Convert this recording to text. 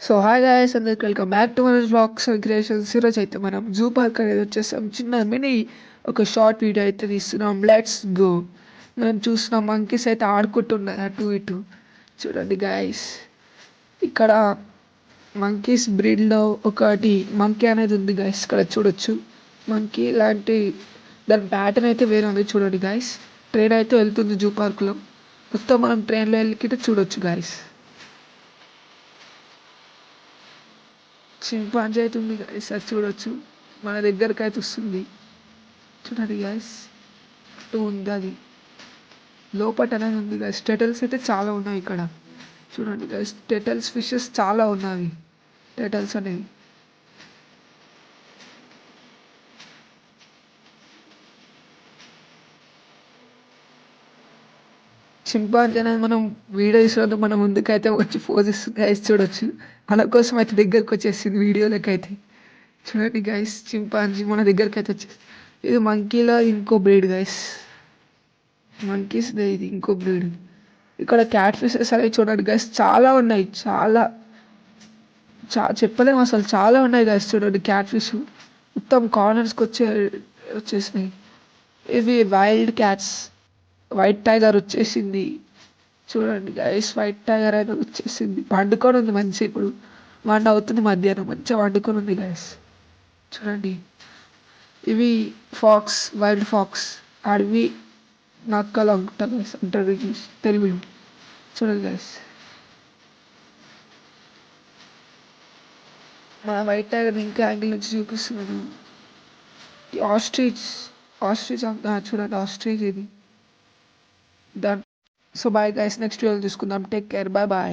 So hi guys, అందరికి welcome back to మన blogs and creations. ఈరోజు అయితే మనం జూ పార్క్ అనేది వచ్చేసాం. చిన్న మినీ ఒక షార్ట్ వీడియో అయితే తీస్తున్నాం. Let's go. మనం చూస్తున్నాం మంకీస్ అయితే ఆడుకుంటున్నారు అటు ఇటు. చూడండి గాయస్, ఇక్కడ మంకీస్ బ్రీడ్లో ఒకటి మంకీ అనేది ఉంది గాయస్. ఇక్కడ చూడొచ్చు మంకీ లాంటి దాని ప్యాటర్న్ అయితే వేరే ఉంది. చూడండి గాయస్, ట్రైన్ అయితే వెళ్తుంది జూ పార్క్లో. మొత్తం మనం ట్రైన్లో వెళ్ళి చూడొచ్చు గాయస్. చింపాంజీ అయితే ఉంది గైస్, అది చూడొచ్చు. మన దగ్గరకు అయితే వస్తుంది. చూడండి గైస్, అటు ఉంది అది. లోపట అనేది ఉంది గైస్. టెటల్స్ అయితే చాలా ఉన్నాయి ఇక్కడ. చూడండి గైస్, టెటల్స్ ఫిషెస్ చాలా ఉన్నాయి. టెటల్స్ అనేవి చింపాంజీ అనేది మనం వీడియో ఇస్తున్నందుకు మన ముందుకైతే వచ్చి పోజ్ ఇస్తుంది గైస్. చూడొచ్చు, మన కోసం అయితే దగ్గరకు వచ్చేసింది వీడియోలోకి అయితే. చూడండి గైస్, చింపాంజీ మన దగ్గరికి అయితే వచ్చేసి. ఇది మంకీలో ఇంకో బ్రీడ్ గైస్. మంకీస్ ఇది ఇంకో బ్రీడ్. ఇక్కడ క్యాట్ ఫిషెస్ అనేవి చూడండి గైస్, చాలా ఉన్నాయి. చెప్పలేము అసలు, చాలా ఉన్నాయి గైస్. చూడండి క్యాట్ ఫిష్ మొత్తం కార్నర్స్కి వచ్చేసినాయి. ఇవి వైల్డ్ క్యాట్స్. వైట్ టైగర్ వచ్చేసింది. చూడండి గైస్, వైట్ టైగర్ అయితే వచ్చేసింది. పండుకొని ఉంది మంచి. ఇప్పుడు 1 అవుతుంది మధ్యాహ్నం, మంచిగా వండుకొని ఉంది గైస్. చూడండి, ఇవి ఫాక్స్, వైల్డ్ ఫాక్స్. అడవి నక్కలు అంటారు గైస్, అంటారు తెలుగులో. చూడండి గైస్, మా వైట్ టైగర్ ఇంకా యాంగిల్ నుంచి చూపిస్తున్నాను. ఆస్ట్రిచ్. ఆస్ట్రిచ్ చూడండి, ఆస్ట్రిచ్ ఇది. దాని so bye guys, next video చూసుకుందాం. Take care, bye bye.